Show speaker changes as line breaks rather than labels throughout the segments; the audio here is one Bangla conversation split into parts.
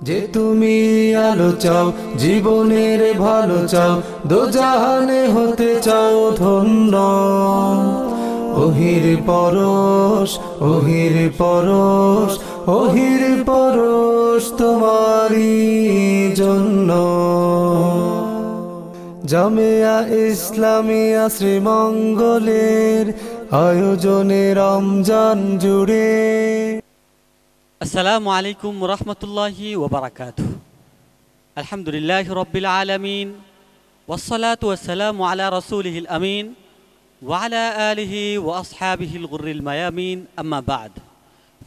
যে তুমি আলো চাও, জীবনের ভালো চাও, দোজাহানে হতে চাও ধন্য। ওহির পরশ, ওহির পরশ, ওহির পরশ তোমারই জন্য। জামিয়া ইসলামিয়া শ্রীমঙ্গলের আয়োজনে রমজান জুড়ে।
আসসালামু আলাইকুম রহমতুল্লাহি ওবারাকাতুহু। আলহামদুলিল্লাহি রব্বিল আলামিন ওয়াসসালাতু ওয়াসসালামু আলা রাসূলিহিল আমিন ওয়া আলা আলিহি ওয়া আসহাবিহিল গুররিল মায়ামিন, আম্মা বা'দ।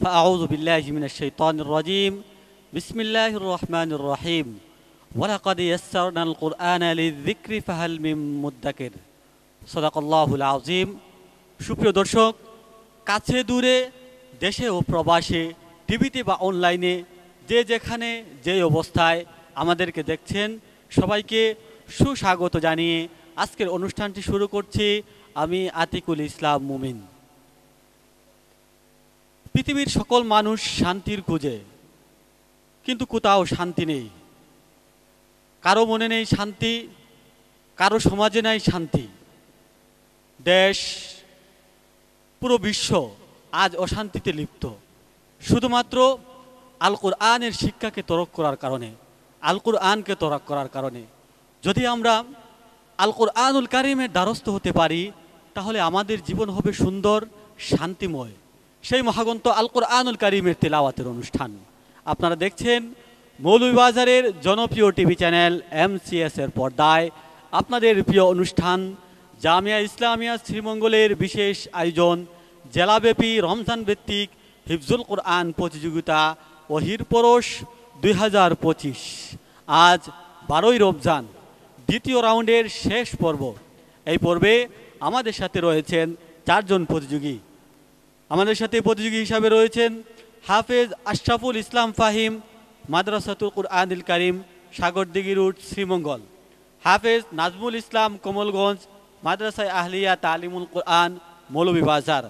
ফাআউযু বিল্লাহি মিনাশ শাইতানির রাজীম। বিসমিল্লাহির রহমানির রহিম। ওয়া লাকাদ ইয়াসসারনাল কুরআনা লিয-যিকরি ফাহাল মিন মুদ্দাকির। সাদাকাল্লাহুল আযীম। সুপ্রিয় দর্শক, কাছে দূরে, দেশে ও প্রবাসে, টিভিতে বা অনলাইনে যে যেখানে যে অবস্থায় আমাদেরকে দেখছেন, সবাইকে সুস্বাগত জানিয়ে আজকের অনুষ্ঠানটি শুরু করছি আমি আতিকুল ইসলাম মুমিন। পৃথিবীর সকল মানুষ শান্তির খোঁজে, কিন্তু কোথাও শান্তি নেই। কারো মনে নেই শান্তি, কারো সমাজে নাই শান্তি। দেশ, পুরো বিশ্ব আজ অশান্তিতে লিপ্ত, শুধুমাত্র আল কুরআনের শিক্ষাকে তরক করার কারণে, আল কুরআনকে তরক করার কারণে। যদি আমরা আল কুরআনুল কারীমের দ্বারস্থ হতে পারি, তাহলে আমাদের জীবন হবে সুন্দর, শান্তিময়। সেই মহাগ্রন্থ আল কুরআনুল কারীমের তেলাওয়াতের অনুষ্ঠান আপনারা দেখছেন মৌলভীবাজারের জনপ্রিয় টিভি চ্যানেল MCS এর পর্দায়। আপনাদের প্রিয় অনুষ্ঠান জামিয়া ইসলামিয়া শ্রীমঙ্গলের বিশেষ আয়োজন জেলাব্যাপী রমজান ভিত্তিক হিফজুল কোরআন প্রতিযোগিতা ওহির পরশ 2025। আজ 12ই রমজান, দ্বিতীয় রাউন্ডের শেষ পর্ব। এই পর্বে আমাদের সাথে রয়েছেন 4 জন প্রতিযোগী। আমাদের সাথে প্রতিযোগী হিসাবে রয়েছেন হাফেজ আশরাফুল ইসলাম ফাহিম, মাদ্রাসাতুল কুরআনুল কারীম, সাগরদিঘি রোড, শ্রীমঙ্গল। হাফেজ নাজমুল ইসলাম, কমলগঞ্জ, মাদ্রাসায়ে আহলিয়া তালিমুল কুরআন, মৌলভীবাজার।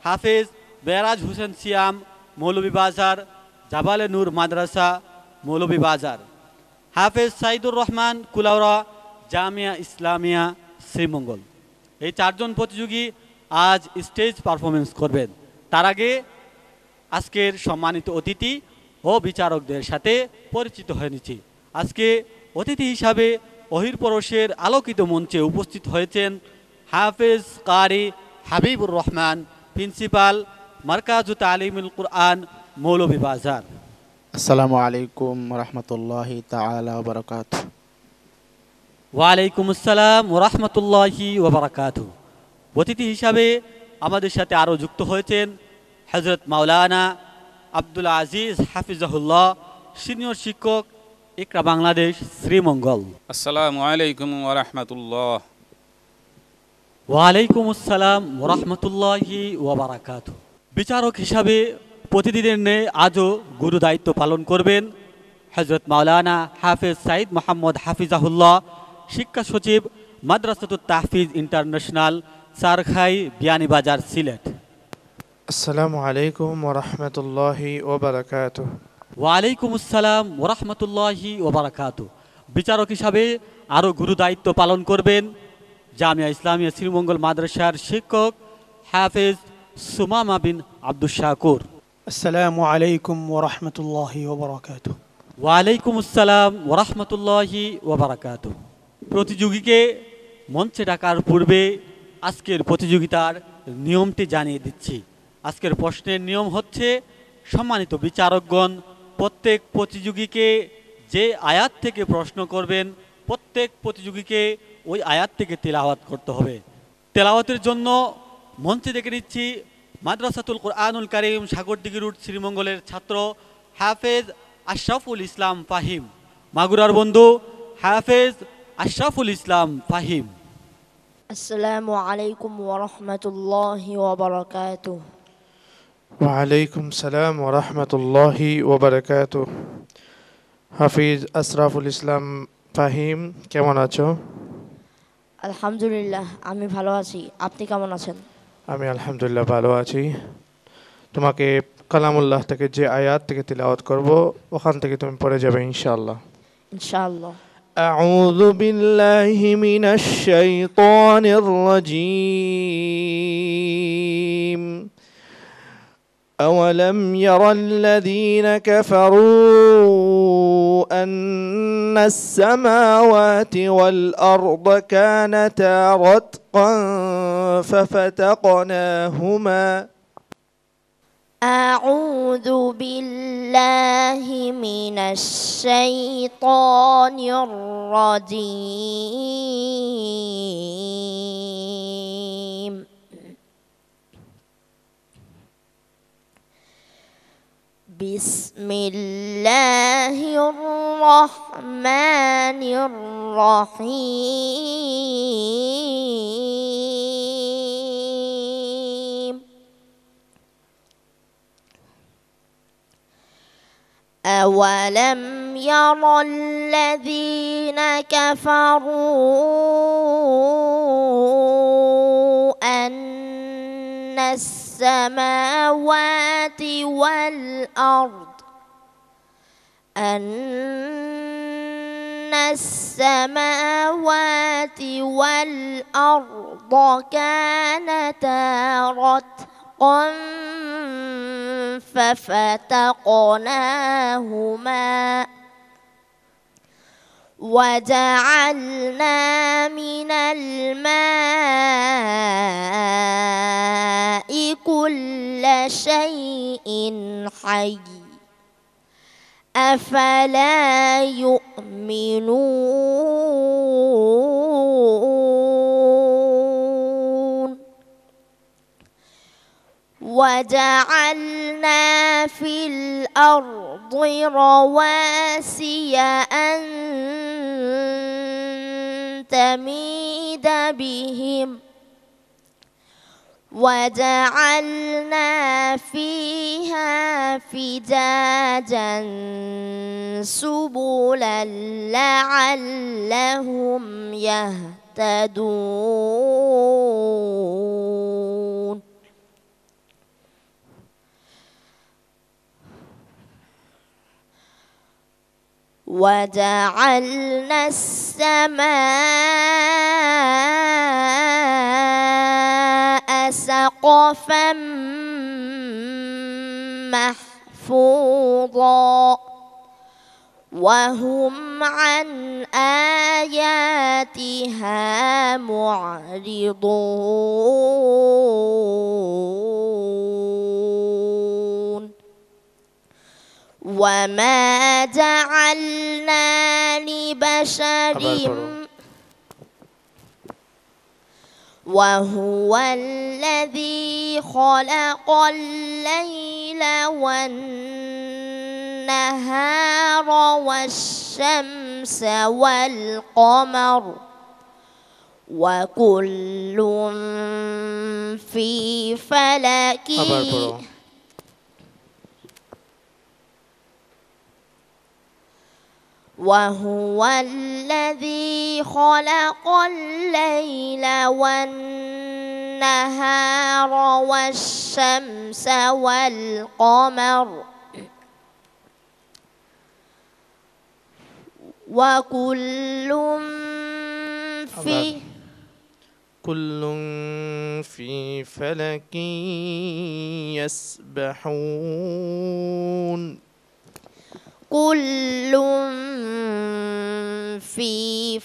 হাফেজ বেরাজ হোসেন সিয়াম, মৌলভীবাজার, জাবালে নূর মাদ্রাসা, মৌলভীবাজার। হাফেজ সাইদুর রহমান, কুলাউড়া, জামিয়া ইসলামিয়া, শ্রীমঙ্গল। এই 4 জন প্রতিযোগী আজ স্টেজ পারফরমেন্স করবেন। তার আগে আজকের সম্মানিত অতিথি ও বিচারকদের সাথে পরিচিত হয়ে নিচ্ছি। আজকে অতিথি হিসাবে ওহির পরশের আলোকিত মঞ্চে উপস্থিত হয়েছেন হাফেজ কারি হাবিবুর রহমান, প্রিন্সিপাল, মারকাজু তালিমুল কুরআন, মৌলভীবাজার।
আসসালামু আলাইকুম রহমতুল্লাহি তাআলা ওয়া বারাকাতুহু।
ওয়ালাইকুম আসসালাম ওয়া রাহমাতুল্লাহি ওয়া বারাকাতুহু। অতিথি হিসাবে আমাদের সাথে আরও যুক্ত হয়েছেন হযরত মাওলানা আব্দুল আজিজ হাফিজাহুল্লাহ, সিনিয়র শিক্ষক, ইকরা বাংলাদেশ, শ্রীমঙ্গল।
আসসালামু আলাইকুম ওয়া রাহমাতুল্লাহ।
ওয়ালাইকুম আসসালাম ওয়া রাহমাতুল্লাহি ওয়া বারাকাতুহু। বিচারক হিসাবে প্রতিদিনের ন্যায় আজও গুরু দায়িত্ব পালন করবেন হযরত মাওলানা হাফেজ সাইদ মোহাম্মদ হাফিজাহুল্লাহ, শিক্ষা সচিব, মাদ্রাসাতুত তাহফিজ ইন্টারন্যাশনাল, চারখাই, বিয়ানীবাজার, সিলেট।
আসসালামু আলাইকুম ওয়া রাহমাতুল্লাহি ওয়া বারাকাতুহু।
ওয়ালাইকুম আসসালাম ওয়া রাহমাতুল্লাহি ওয়া বারাকাতুহু। বিচারক হিসাবে আরও গুরু দায়িত্ব পালন করবেন জামিয়া ইসলামিয়া শ্রীমঙ্গল মাদ্রাসার শিক্ষক হাফেজ সুমামা বিন আব্দুশ শাকুর।
আসসালামু আলাইকুম ওয়া রাহমাতুল্লাহি ওয়া বারাকাতুহু।
ওয়ালাইকুম আসসালাম ওয়া রাহমাতুল্লাহি ওয়া বারাকাতুহু। প্রতিযোগীকে মঞ্চে ডাকার পূর্বে আজকের প্রতিযোগিতার নিয়মটি জানিয়ে দিচ্ছি। আজকের প্রশ্নের নিয়ম হচ্ছে, সম্মানিত বিচারকগণ, প্রত্যেক প্রতিযোগীকে যে আয়াত থেকে প্রশ্ন করবেন, প্রত্যেক প্রতিযোগীকে ওই আয়াত থেকে তেলাওয়াত করতে হবে। তেলাওয়াতের জন্য মঞ্চে ডেকে নিচ্ছি মাদ্রাসাতুল কুরআনুল কারীম, সাগরদিঘি রোড, শ্রীমঙ্গলের ছাত্র হাফেজ আশরাফুল ইসলাম ফাহিম। মাগুরার বন্ধু হাফেজ আশরাফুল ইসলাম ফাহিম।
আসসালামু আলাইকুম ওয়া রাহমাতুল্লাহি ওয়া বারাকাতুহু।
ওয়া আলাইকুম সালাম ওয়া রাহমাতুল্লাহি ওয়া বারাকাতুহু। হাফিজ আশরাফুল ইসলাম ফাহিম, কেমন আছো?
আলহামদুলিল্লাহ, আমি ভালো আছি। আপনি কেমন আছেন?
আমি আলহামদুলিল্লাহ ভালো আছি। তোমাকে কালামুল্লাহ থেকে যে আয়াত থেকে তিলাওয়াত করব ওখান থেকে তুমি পড়ে যাবে ইনশাআল্লাহ।
ইনশাআল্লাহ।
أعوذ بالله من الشيطان الرجيم أولم ير الذين كفروا أن السماوات والأرض كانتا رتقا ففتقناهما
أعوذ بالله من الشيطان الرجيم. بسم الله الرحمن الرحيم. أولم ير الذين كفروا أن السماوات والأرض كانتا رتقا ففتقناهما وجعلنا من الماء كل شيء حي أفلا يؤمنون. وجعلنا في الأرض رواسي أن تميد بهم وجعلنا فيها فجاجا سبلا لعلهم يهتدون. وجعلنا السماء سقفا محفوظا وهم عن آياتها معرضون. وما جعلنا لبشر وهو الذي خلق الليل والنهار والشمس والقمر وكل في فلك وهو الذي خلق الليل والنهار والشمس والقمر وكل
في فلك يسبحون.
كل في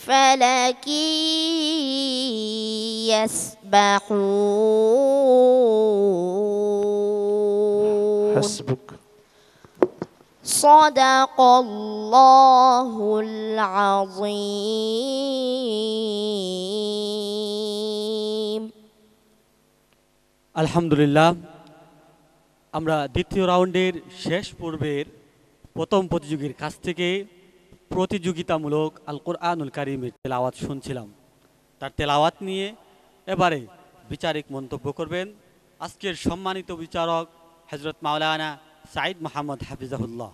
فلك يسبحون.
حسبك.
صدق الله العظيم.
আলহামদুলিল্লাহ, আমরা দ্বিতীয় রাউন্ডের শেষ পর্বের প্রথম প্রতিযোগীর কাছ থেকে প্রতিযোগিতামূলক আল কোরআনুল কারীমের তেলাওয়াত শুনছিলাম। তার তেলাওয়াত নিয়ে এবারে বিচারিক মন্তব্য করবেন আজকের সম্মানিত বিচারক হযরত মাওলানা সাঈদ মোহাম্মদ হাফিজাহুল্লাহ।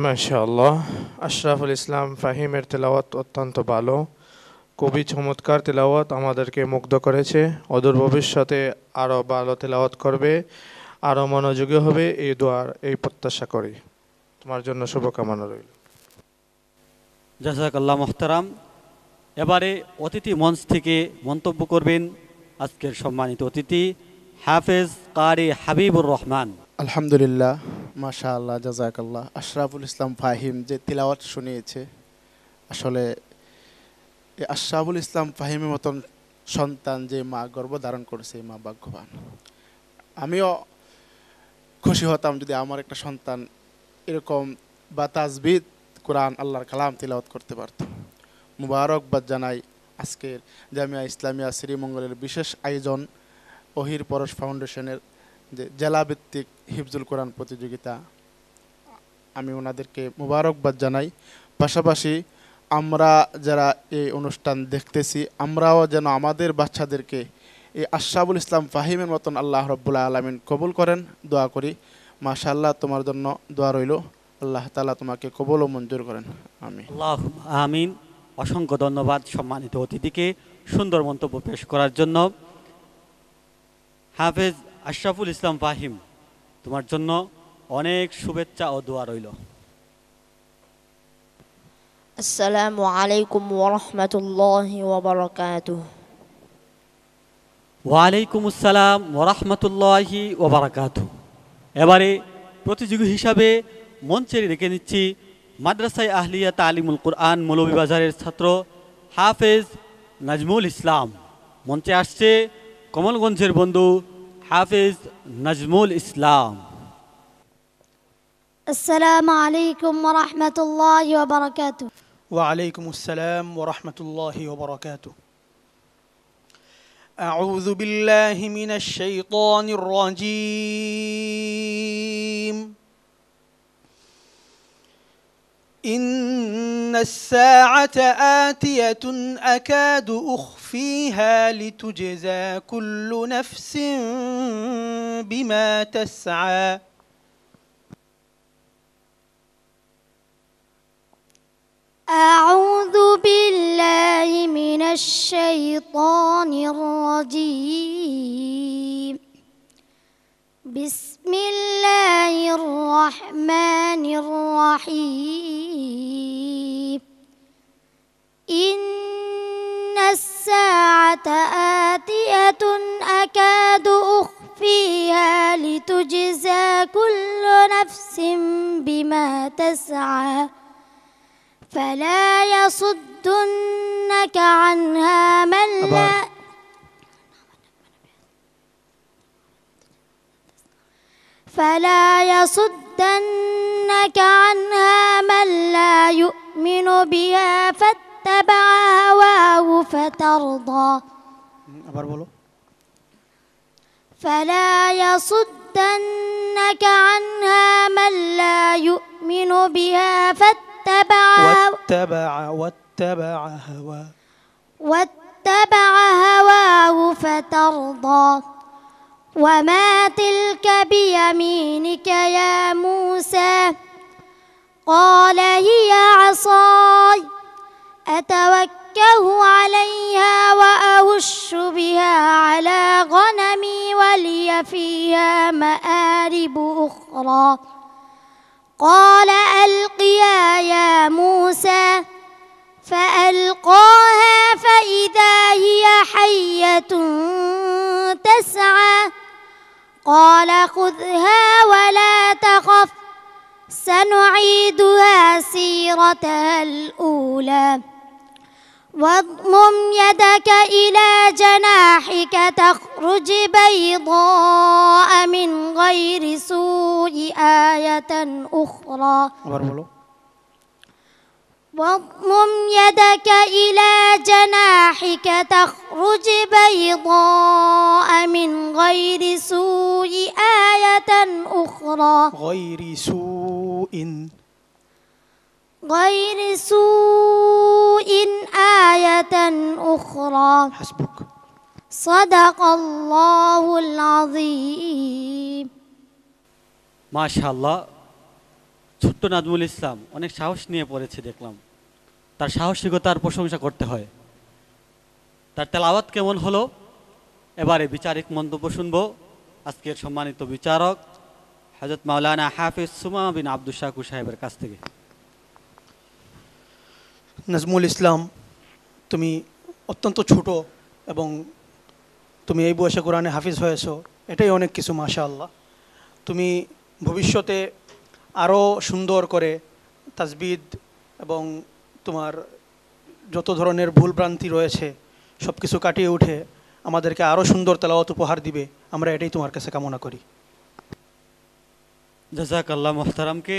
মাশাআল্লাহ, আশরাফুল ইসলাম ফাহিমের তেলাওয়াত অত্যন্ত ভালো, খুবই চমৎকার তেলাওয়াত, আমাদেরকে মুগ্ধ করেছে। অদূর ভবিষ্যতে আরও ভালো তেলাওয়াত করবে। আরও মনোযোগী হবে, এই দোয়ার এই প্রত্যাশা করি। তোমার জন্য শুভকামনা রইল।
জাযাকাল্লাহ মোহতারাম। এবারে অতিথি মঞ্চ থেকে মন্তব্য করবেন আজকের সম্মানিত অতিথি হাফেজ কারি হাবিবুর রহমান।
আলহামদুলিল্লাহ, মাশাআল্লাহ, জাযাকাল্লাহ। আশরাফুল ইসলাম ফাহিম যে তিলাওয়াত শুনিয়েছে, আসলে এই আশরাফুল ইসলাম ফাহিমের মতন সন্তান যে মা গর্ভধারণ করেছে, এই মা ভাগ্যবান। আমিও খুশি হতাম যদি আমার একটা সন্তান এরকম বা তাজবিদ কোরআন আল্লাহর কালাম তিলাওয়াত করতে পারত। মুবারকবাদ জানাই আজকের জামিয়া ইসলামিয়া শ্রীমঙ্গলের বিশেষ আয়োজন ওহির পরশ ফাউন্ডেশনের যে জেলাভিত্তিক হিফজুল কোরআন প্রতিযোগিতা, আমি ওনাদেরকে মুবারকবাদ জানাই। পাশাপাশি আমরা যারা এই অনুষ্ঠান দেখতেছি, আমরাও যেন আমাদের বাচ্চাদেরকে এই আশরাফুল ইসলাম ফাহিমের মতন আল্লাহ রাব্বুল আলামিন কবুল করেন, দোয়া করি। মাশাআল্লাহ, তোমার জন্য দোয়া রইল, আল্লাহ তাআলা তোমাকে কবুল ও মঞ্জুর করেন, আমিন।
আল্লাহুম্মা আমিন। অসংখ্য ধন্যবাদ সম্মানিত অতিথিকে সুন্দর মন্তব্য পেশ করার জন্য। হাফেজ আশরাফুল ইসলাম ফাহিম, তোমার জন্য অনেক শুভেচ্ছা ও দোয়া রইল।
আসসালামু আলাইকুম ওয়া রাহমাতুল্লাহি ওয়া বারাকাতুহু।
ওয়ালাইকুম আসসালাম ওয়া রাহমাতুল্লাহি ওয়া বারাকাতুহু। এবারে প্রতিযোগী হিসাবে মঞ্চে রেখে নিচ্ছি মাদ্রাসায়ে আহলিয়া তালিমুল কুরআন মৌলভীবাজারের ছাত্র হাফেজ নাজমুল ইসলাম। মঞ্চে আসছে কমলগঞ্জের বন্ধু হাফেজ নাজমুল ইসলাম।
আসসালামু আলাইকুম ওয়া রাহমাতুল্লাহি ওয়া বারাকাতুহু।
وعليكم السلام ورحمة الله وبركاته. أعوذ بالله من الشيطان الرجيم. إن الساعة آتية أكاد أخفيها لتجزى كل نفس بما تسعى.
أعوذ بالله من الشيطان الرجيم. بسم الله الرحمن الرحيم. إن الساعة آتية أكاد أخفيها لتجزى كل نفس بما تسعى فلا يصدنك عنها من لا فلا يصدنك عنها من لا يؤمن بها فاتبع هواه فترضى.
আবার বলো।
فلا يصدنك عنها من لا يؤمن بها واتبع هواه فترضى. وما تلك بيمينك يا موسى؟ قال هي عصاي أتوكه عليها وأهش بها على غنمي ولي فيها مآرب أخرى. قال ألقيا يا موسى فألقاها فإذا هي حية تسعى. قال خذها ولا تخف سنعيدها سيرتها الأولى. واضمم يدك إلى جناحك تخرج بيضاء من غير سوء آية أخرى. واضمم يدك إلى جناحك تخرج بيضاء من غير سوء آية أخرى.
غير
سوء آية أخرى.
حسبك.
صدق الله العظيم.
মাশাআল্লাহ, ছোট্ট নাজমুল ইসলাম অনেক সাহস নিয়ে পড়েছে দেখলাম। তার সাহসিকতার প্রশংসা করতে হয়। তার তেলাওয়াত কেমন হলো এবারে বিচারিক মন্তব্য শুনব আজকের সম্মানিত বিচারক হযরত মাওলানা হাফিজ সুমামা বিন আব্দুল শাকুর সাহেবের কাছ থেকে।
নাজমুল ইসলাম, তুমি অত্যন্ত ছোট এবং তুমি এই বয়সে কোরআনে হাফিজ হয়েছো, এটাই অনেক কিছু, মাশাআল্লাহ। তুমি ভবিষ্যতে আরও সুন্দর করে তাজবিদ এবং তোমার যত ধরনের ভুলভ্রান্তি রয়েছে সব কিছু কাটিয়ে উঠে আমাদেরকে আরও সুন্দর তেলাওয়াত উপহার দিবে, আমরা এটাই তোমার কাছে কামনা করি।
জাযাকাল্লাহ মুহতারামকে।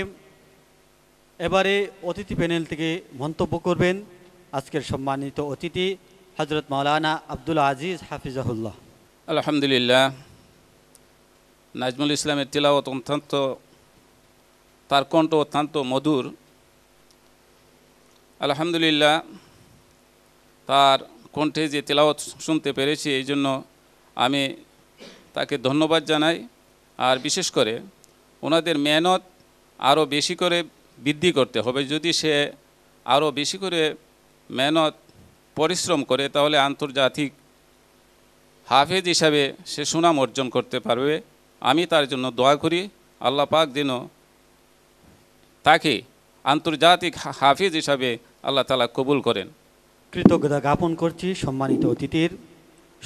এবারে অতিথি প্যানেল থেকে মন্তব্য করবেন আজকের সম্মানিত অতিথি হযরত মাওলানা আব্দুল আজিজ হাফিজাহুল্লাহ।
আলহামদুলিল্লাহ, নাজমুল ইসলামের তিলাওয়াত অত্যন্ত, তার কণ্ঠ অত্যন্ত মধুর। আলহামদুলিল্লাহ, তার কণ্ঠে যে তিলাওয়াত শুনতে পেরেছি এই জন্য আমি তাকে ধন্যবাদ জানাই। আর বিশেষ করে ওনাদের মেহনত আরও বেশি করে বৃদ্ধি করতে হবে। যদি সে আরও বেশি করে মেহনত পরিশ্রম করে তাহলে আন্তর্জাতিক হাফেজ হিসাবে সে সুনাম অর্জন করতে পারবে। আমি তার জন্য দোয়া করি, আল্লাহ পাক যেন তাকে আন্তর্জাতিক হাফেজ হিসাবে আল্লাহ তাআলা কবুল করেন।
কৃতজ্ঞতা জ্ঞাপন করছি সম্মানিত অতিথির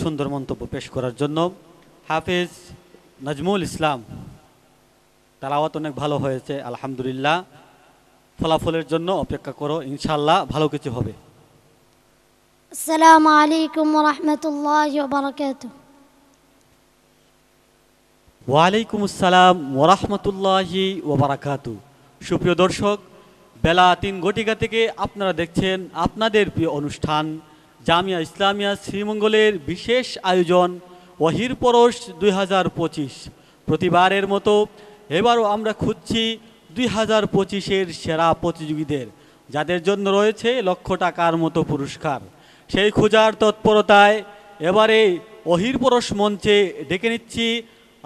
সুন্দর মন্তব্য পেশ করার জন্য। হাফেজ নাজমুল ইসলাম, তেলাওয়াত অনেক ভালো হয়েছে, আলহামদুলিল্লাহ। ফলাফলের জন্য অপেক্ষা করো, ইনশাআল্লাহ ভালো কিছু হবে।
আসসালামু আলাইকুম ওয়া রাহমাতুল্লাহি ওয়া বারাকাতুহু।
ওয়ালাইকুম আসসালাম ওয়া রাহমাতুল্লাহি ওয়া বারাকাতুহু। সুপ্রিয় দর্শক, বেলা 3 ঘটিকা থেকে আপনারা দেখছেন আপনাদের প্রিয় অনুষ্ঠান জামিয়া ইসলামিয়া শ্রীমঙ্গলের বিশেষ আয়োজন ওয়াহির পরশ 2025। প্রতিবারের মতো এবারও আমরা খুঁজছি 2025-এর সেরা প্রতিযোগীদের, যাদের জন্য রয়েছে লক্ষ টাকার মতো পুরস্কার। সেই খোঁজার তৎপরতায় এবারে ওয়াহির পরশ মঞ্চে ডেকে নিচ্ছি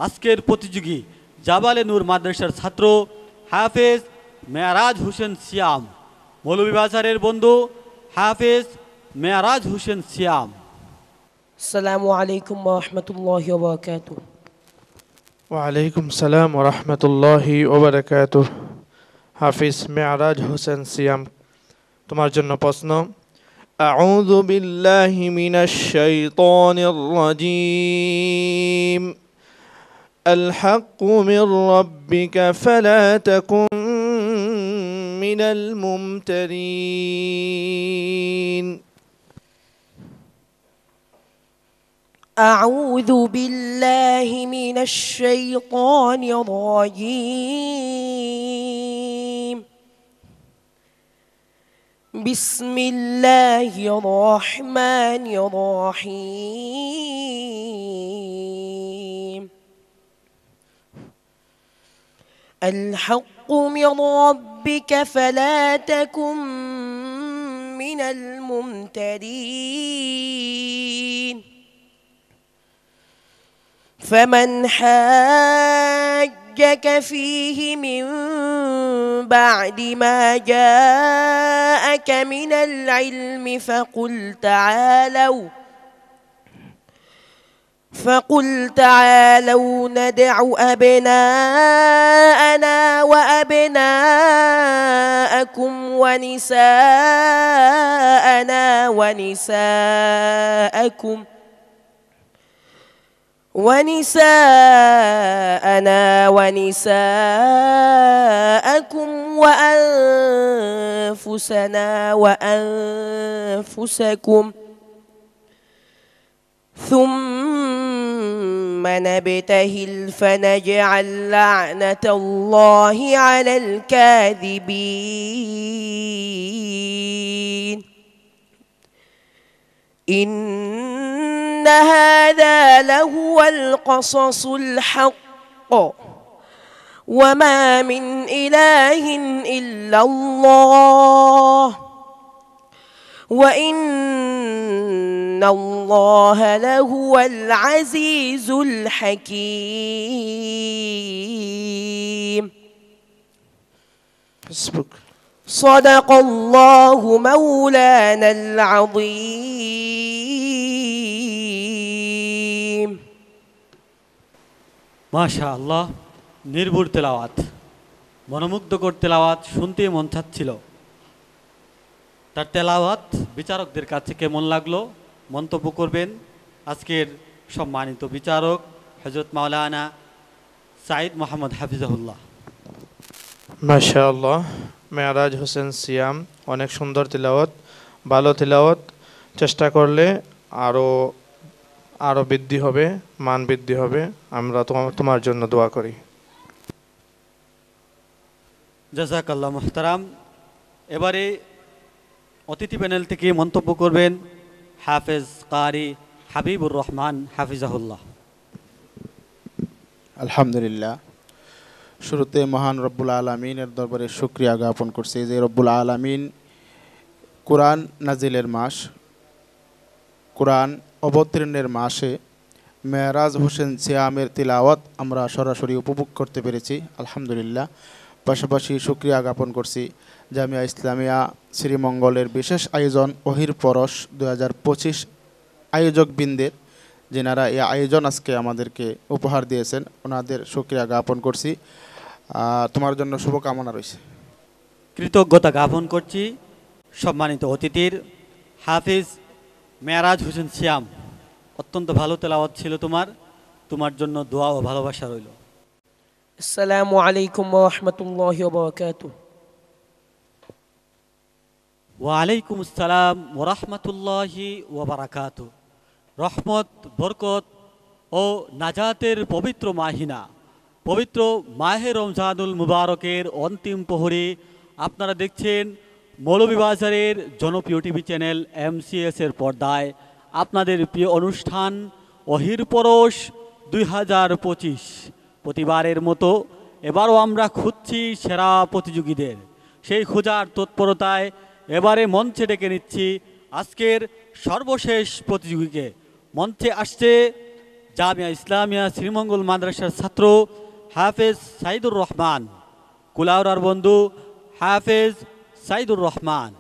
আজকের প্রতিযোগী জাবালে নূর মাদ্রাসার ছাত্র হাফেজ মেয়ারাজ হোসেন সিয়াম, মৌলভীবাজারের বন্ধু হাফেজ মেয়ারাজ হোসেন সিয়াম।
আসসালামু আলাইকুম ওয়া রাহমাতুল্লাহি ওয়া বারাকাতুহু।
ওয়ালাইকুম সালাম ওয়া রাহমাতুল্লাহি ওয়া বারাকাতুহু। হাফিজ মেয়ারাজ হোসেন সিয়াম, তোমার জন্য প্রশ্ন। আউযু বিল্লাহি মিনাশ শাইতানির রাজীম। আল হাক্কু মির রাব্বিকা ফালা তাকুন মিনাল মুমতারিন।
أعوذ بالله من الشيطان الرجيم. بسم الله الرحمن الرحيم. الحق من ربك فلا تكن من الممترين. فمن حاجك فيه من بعد ما جاءك من العلم فقل تعالوا ندع أبناءنا وأبناءكم ونساءنا ونساءكم وأنفسنا وأنفسكم ثم نبتهل فنجعل لعنة الله على الكاذبين. إن هذا لهو القصص الحق وما من إله إلا الله وإن الله لهو العزيز الحكيم.
حسبك.
صدق الله مولانا العظيم.
মাশা আল্লাহ, নির্ভুল তেলাওয়াত, মনোমুগ্ধকর তেলাওয়াত, শুনতে মন চাচ্ছিল। তার তেলাওয়াত বিচারকদের কাছে কেমন লাগলো মন্তব্য করবেন আজকের সম্মানিত বিচারক হযরত মাওলানা সাইদ মোহাম্মদ হাফিজাহুল্লাহ।
মাশাআল্লাহ, মেরাজ হোসেন সিয়াম, অনেক সুন্দর তিলাওয়াত, ভালো তিলাওয়াত। চেষ্টা করলে আরও বৃদ্ধি হবে, মান বৃদ্ধি হবে। আমরা তোমার জন্য দোয়া করি।
জাযাকাল্লাহ মুহতারাম। এবারে অতিথি প্যানেল থেকে মন্তব্য করবেন হাফেজ কারি হাবিবুর রহমান হাফিজাহুল্লাহ।
আলহামদুলিল্লাহ, শুরুতে মহান রব্বুল আলমিনের দরবারে শুকরিয়া জ্ঞাপন করছি যে রব্বুল আলমিন কোরআন নাজিলের মাস, কোরআন অবতীর্ণের মাসে মেরাজ হোসেন সিয়ামের তিলাওয়াত আমরা সরাসরি উপভোগ করতে পেরেছি, আলহামদুলিল্লাহ। পাশাপাশি শুকরিয়া জ্ঞাপন করছি জামিয়া ইসলামিয়া শ্রীমঙ্গলের বিশেষ আয়োজন ওহির পরশ 2025 আয়োজকবৃন্দের, যেনারা এই আয়োজন আজকে আমাদেরকে উপহার দিয়েছেন, ওনাদের শুকরিয়া জ্ঞাপন করছি। তোমার জন্য শুভকামনা রয়েছে।
কৃতজ্ঞতা জ্ঞাপন করছি সম্মানিত অতিথির। হাফিজ মেরাজ হোসেন সিয়াম, অত্যন্ত ভালো তেলাওয়াত ছিল তোমার জন্য দোয়া ও ভালোবাসা রইল।
আসসালামু আলাইকুম ওয়া রাহমাতুল্লাহি ওয়া বারাকাতুহু।
ওয়ালাইকুম আসসালাম ওয়া রাহমাতুল্লাহি ওয়া বারাকাতুহু। রহমত, বরকত ও নাজাতের পবিত্র মাহিনা, পবিত্র মাহে রমজানুল মুবারকের অন্তিম প্রহরে আপনারা দেখছেন মৌলভীবাজারের জনপ্রিয় টিভি চ্যানেল MCS এর পর্দায় আপনাদের প্রিয় অনুষ্ঠান ওহির পরশ 2025। প্রতিবারের মতো এবারও আমরা খুঁজছি সেরা প্রতিযোগীদের। সেই খোঁজার তৎপরতায় এবারে মঞ্চে ডেকে নিচ্ছি আজকের সর্বশেষ প্রতিযোগীকে। মঞ্চে আসছে জামিয়া ইসলামিয়া শ্রীমঙ্গল মাদ্রাসার ছাত্র হাফেজ সাইদুর রহমান, কুলাউড়ার বন্ধু হাফেজ সাইদুর রহমান।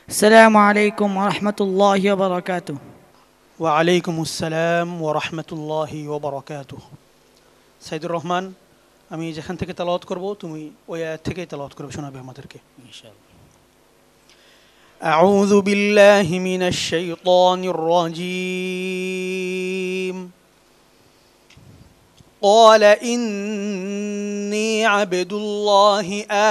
আসসালামু আলাইকুম ওয়া রাহমাতুল্লাহি ওয়া বারাকাতুহু।
ওয়ালাইকুম আসসালাম ওয়া রাহমাতুল্লাহি ওয়া বারাকাতুহু। সাইদুর রহমান, আমি যেখান থেকে তেলাওয়াত করব তুমি ওই আয়াত থেকেই তেলাওয়াত করবে, শোনাবে আমাদেরকে ইনশাআল্লাহ। আউযু বিল্লাহি মিনাশ শাইতানির রাজীম। قال إني عبد الله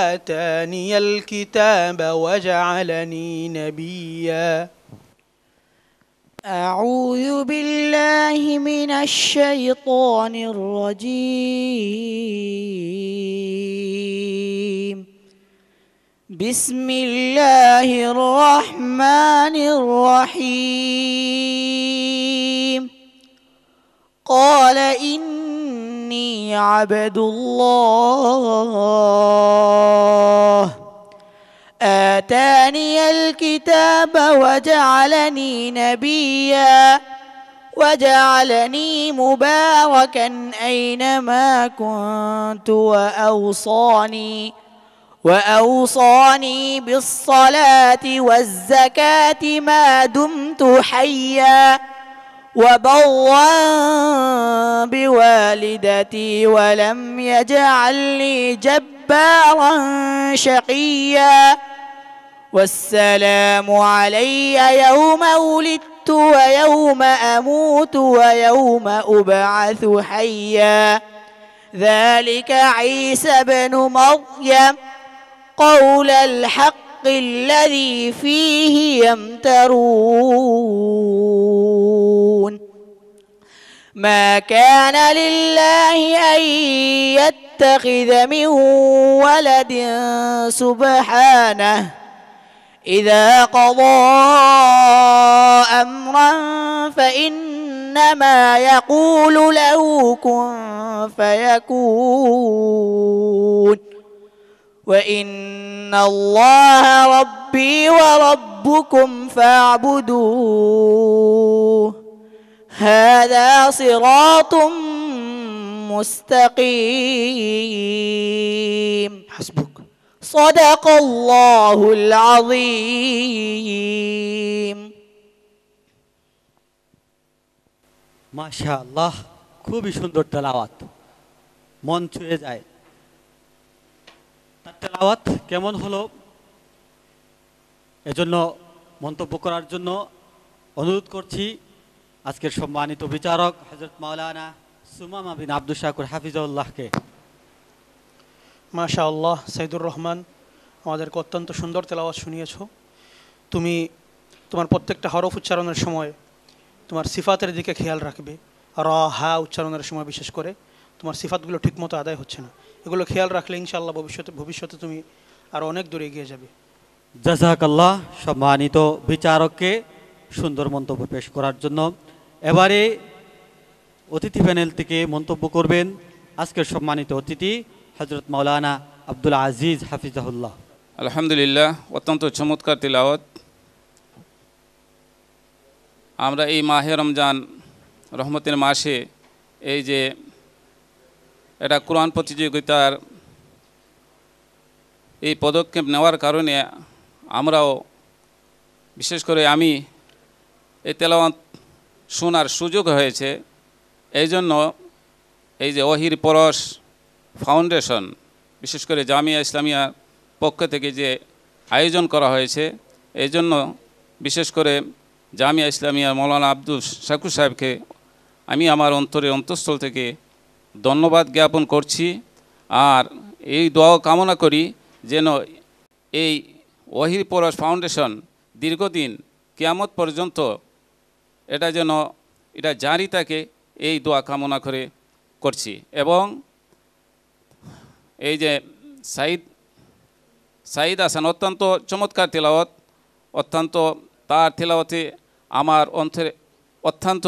آتاني الكتاب وجعلني نبيا.
أعوذ بالله من الشيطان الرجيم. بسم الله الرحمن الرحيم. قال إني عبد الله آتاني الكتاب وجعلني نبيا وجعلني مباركا أينما كنت وأوصاني بالصلاة والزكاة ما دمت حيا وبرا بوالدتي ولم يجعلني جبارا شقيا والسلام علي يوم ولدت ويوم أموت ويوم أبعث حيا ذلك عيسى بن مريم قول الحق الذي فيه يمترون. ما كان لله أن يتخذ من ولد سبحانه إذا قضى أمرا فإنما يقول له كن فيكون. وإن الله ربي وربكم فاعبدوه هذا صراط مستقيم.
حسبك.
صدق الله العظيم.
মাশাআল্লাহ, খুবই সুন্দর তেলাওয়াত, মন ছুঁয়ে যায়। তার তেলাওয়াত কেমন হলো এজন্য মন্তব্য করার জন্য অনুরোধ করছি আজকের সম্মানিত বিচারক হযরত মাওলানা সুমামা বিন আব্দুল শাকুর হাফিজাহুল্লাহকে।
মাশাআল্লাহ, সাইদুর রহমান আমাদেরকে অত্যন্ত সুন্দর তেলাওয়াত শুনিয়েছ। তুমি তোমার প্রত্যেকটা হরফ উচ্চারণের সময় তোমার সিফাতের দিকে খেয়াল রাখবে। র হা উচ্চারণের সময় বিশেষ করে তোমার সিফাতগুলো ঠিকমতো আদায় হচ্ছে না, এগুলো খেয়াল রাখলে ইনশাআল্লাহ ভবিষ্যতে তুমি আরও অনেক দূরে এগিয়ে যাবে।
জাযাকাল্লাহ সম্মানিত বিচারককে সুন্দর মন্তব্য পেশ করার জন্য। এবারে অতিথি প্যানেল থেকে মন্তব্য করবেন আজকের সম্মানিত অতিথি হযরত মাওলানা আব্দুল আজিজ হাফিজাহুল্লাহ।
আলহামদুলিল্লাহ, অত্যন্ত চমৎকার তিলাওয়াত। আমরা এই মাহে রমজান রহমতের মাসে এই যে এটা কোরআন প্রতিযোগিতার এই পদক্ষেপ নেওয়ার কারণে আমরাও বিশেষ করে আমি এই তেলাওয়াত শোনার সুযোগ হয়েছে। এই জন্য এই যে ওহির পরশ ফাউন্ডেশন, বিশেষ করে জামিয়া ইসলামিয়ার পক্ষ থেকে যে আয়োজন করা হয়েছে, এই জন্য বিশেষ করে জামিয়া ইসলামিয়ার মৌলানা আব্দুল শাকুর সাহেবকে আমি আমার অন্তরের অন্তঃস্থল থেকে ধন্যবাদ জ্ঞাপন করছি। আর এই দোয়া কামনা করি যেন এই ওহির পরশ ফাউন্ডেশন দীর্ঘদিন কিয়ামত পর্যন্ত এটা জারি থাকে, এই দোয়া কামনা করে করছি। এবং এই যে সাইদ হাসান অত্যন্ত চমৎকার তেলাওয়াত, অত্যন্ত তার তেলাওয়াতে আমার অন্তরে অত্যন্ত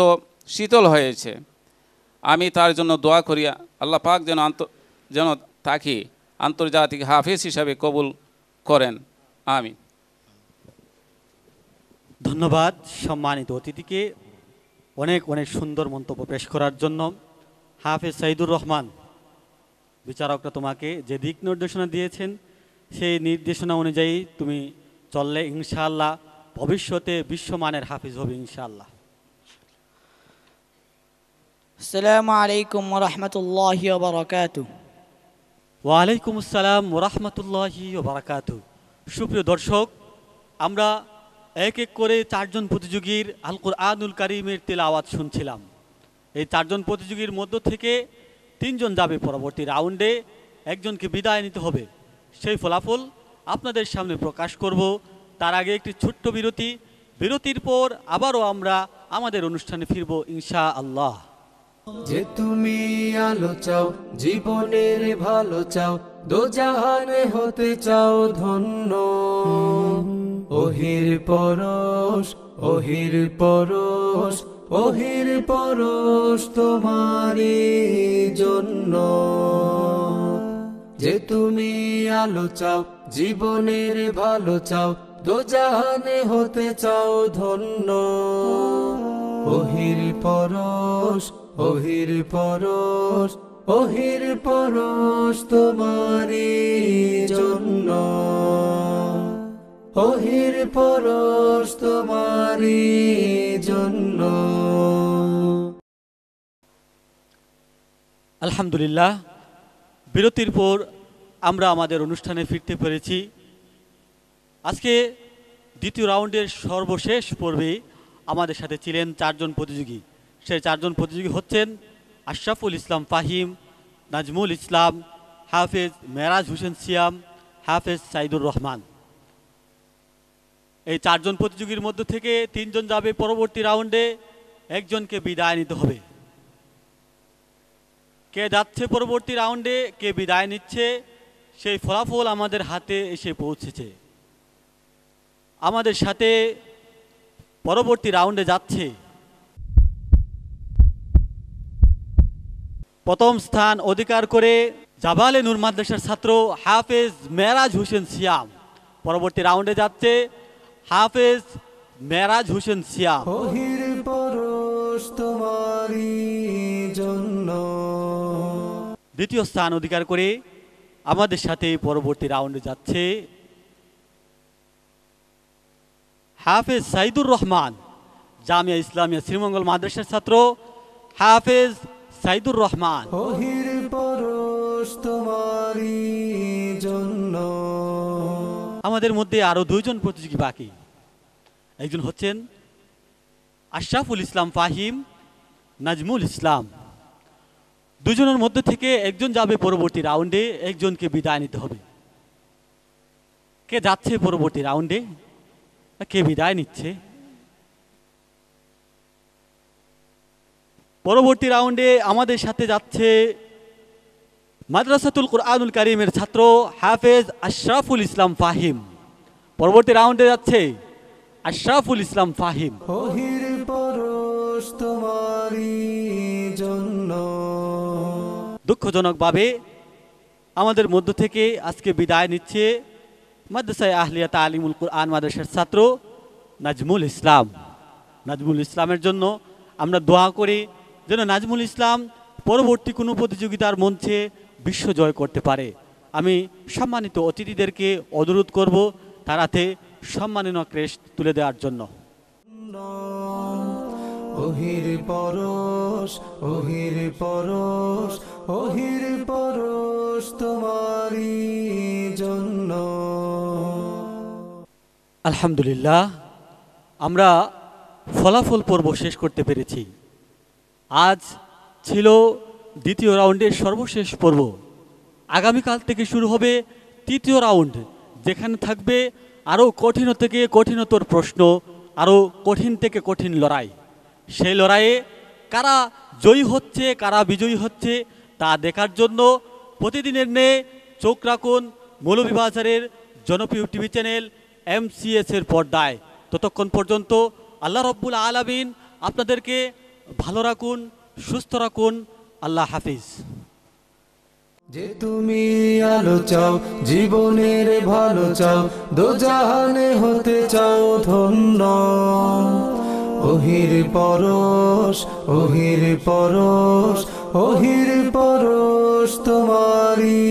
শীতল হয়েছে। আমি তার জন্য দোয়া করি আল্লাহ পাক যেন তাকে আন্তর্জাতিক হাফেজ হিসাবে কবুল করেন, আমিন।
ধন্যবাদ সম্মানিত অতিথিকে অনেক অনেক সুন্দর মন্তব্য পেশ করার জন্য। হাফেজ সাইদুর রহমান, বিচারকরা তোমাকে যে দিক নির্দেশনা দিয়েছেন সেই নির্দেশনা অনুযায়ী তুমি চললে ইনশাআল্লাহ ভবিষ্যতে বিশ্বমানের হাফিজ হবে ইনশাআল্লাহ।
আসসালামু আলাইকুম ওয়া রাহমাতুল্লাহি ওয়া বারাকাতুহু।
ওয়ালাইকুম আসসালাম ওয়া রাহমাতুল্লাহি ওয়া বারাকাতুহু। সুপ্রিয় দর্শক, আমরা এক এক করে চারজন প্রতিযোগীর আল কুরআনুল কারীমের তেলাওয়াত শুনছিলাম। এই চারজন প্রতিযোগীর মধ্য থেকে তিনজন যাবে পরবর্তী রাউন্ডে, একজনকে বিদায় নিতে হবে। সেই ফলাফল আপনাদের সামনে প্রকাশ করব। তার আগে একটি ছোট্ট বিরতি, বিরতির পর আবারও আমরা আমাদের অনুষ্ঠানে ফিরব ইনশাআল্লাহ।
যে তুমি আলো চাও, জীবনের ভালো চাও, দোজাহানে হতে চাও ধন্য, ওহির পরশ, ওহির পরশ, ওহির পরশ তোমারই জন্য। যে তুমি আলো চাও, জীবনের ভালো চাও, দোজাহানে হতে চাও ধন্য, ওহির পরশ, ওহির পরশ, ওহির পরশ তোমারই জন্য, ওহির পরশ তোমারই জন্য।
আলহামদুলিল্লাহ, বিরতির পর আমরা আমাদের অনুষ্ঠানে ফিরতে পেরেছি। আজকে দ্বিতীয় রাউন্ডের সর্বশেষ পর্বে আমাদের সাথে ছিলেন চারজন প্রতিযোগী। সেই চারজন প্রতিযোগী হচ্ছেন আশরাফুল ইসলাম ফাহিম, নাজমুল ইসলাম, হাফেজ মেরাজ হোসেন সিয়াম, হাফেজ সাইদুর রহমান। এই চারজন প্রতিযোগীর মধ্য থেকে তিনজন যাবে পরবর্তী রাউন্ডে, একজনকে বিদায় নিতে হবে। কে যাচ্ছে পরবর্তী রাউন্ডে, কে বিদায় নিচ্ছে, সেই ফলাফল আমাদের হাতে এসে পৌঁছেছে। আমাদের সাথে পরবর্তী রাউন্ডে যাচ্ছে প্রথম স্থান অধিকার করে জাবালে নূর মাদ্রাসার ছাত্র হাফেজ মেরাজ হোসেন সিয়াম। পরবর্তী রাউন্ডে যাচ্ছে হাফেজ মেরাজ হোসেন সিয়াম।
ওহির পরশ তোমারই জন্য।
দ্বিতীয় স্থান অধিকার করে আমাদের সাথে পরবর্তী রাউন্ডে যাচ্ছে হাফেজ সাইদুর রহমান, জামিয়া ইসলামিয়া শ্রীমঙ্গল মাদ্রাসার ছাত্র হাফেজ সাইদুর রহমান।
ওহির পরশ তোমারই জন্য।
আমাদের মধ্যে আরো দুইজন প্রতিযোগী বাকি। একজন হচ্ছেন আশরাফুল ইসলাম ফাহিম, নাজমুল ইসলাম। দুজনের মধ্যে থেকে একজন যাবে পরবর্তী রাউন্ডে, একজনকে বিদায় নিতে হবে। কে যাচ্ছে পরবর্তী রাউন্ডে, কে বিদায় নিচ্ছে? পরবর্তী রাউন্ডে আমাদের সাথে যাচ্ছে মাদ্রাসাতুল কুরআনুল কারীমের ছাত্র হাফেজ আশরাফুল ইসলাম ফাহিম। পরবর্তী রাউন্ডে যাচ্ছে আশরাফুল ইসলাম ফাহিম।
ওহির পরশ তোমারই জন্য।
দুঃখজনকভাবে আমাদের মধ্য থেকে আজকে বিদায় নিচ্ছে মাদ্রাসায়ে আহলিয়া তালিমুল কুরআন মাদ্রাসার ছাত্র নাজমুল ইসলাম। নাজমুল ইসলামের জন্য আমরা দোয়া করি যেন নাজমুল ইসলাম পরবর্তী কোনো প্রতিযোগিতার মঞ্চে বিশ্ব জয় করতে পারে। আমি সম্মানিত অতিথিদেরকে অনুরোধ করব তারাতে সম্মাননা ক্রেস্ট তুলে দেওয়ার জন্য।
ওহির পরশ, ওহির পরশ, ওহির পরশ তোমারই জন্য।
আলহামদুলিল্লাহ, আমরা ফলাফল পর্ব শেষ করতে পেরেছি। আজ ছিল দ্বিতীয় রাউন্ডের সর্বশেষ পর্ব। আগামীকাল থেকে শুরু হবে তৃতীয় রাউন্ড, যেখানে থাকবে আরও কঠিন থেকে কঠিনতর প্রশ্ন, আরও কঠিন থেকে কঠিন লড়াই। সেই লড়াইয়ে কারা জয়ী হচ্ছে, কারা বিজয়ী হচ্ছে তা দেখার জন্য প্রতিদিনের ন্যায় চোখ রাখুন মৌলভীবাজারের জনপ্রিয় টিভি চ্যানেল MCS এর পর্দায়। ততক্ষণ পর্যন্ত আল্লাহ রব্বুল আলামিন আপনাদেরকে ভালো রাখুন, সুস্থ রাখুন। আল্লাহ হাফিজ।
যে তুমি আলো চাও, জীবনের ভালো চাও, দোজাহানে হতে চাও ধন্য। ওহির পরশ, ওহির পরশ, ওহির পরশ তোমারই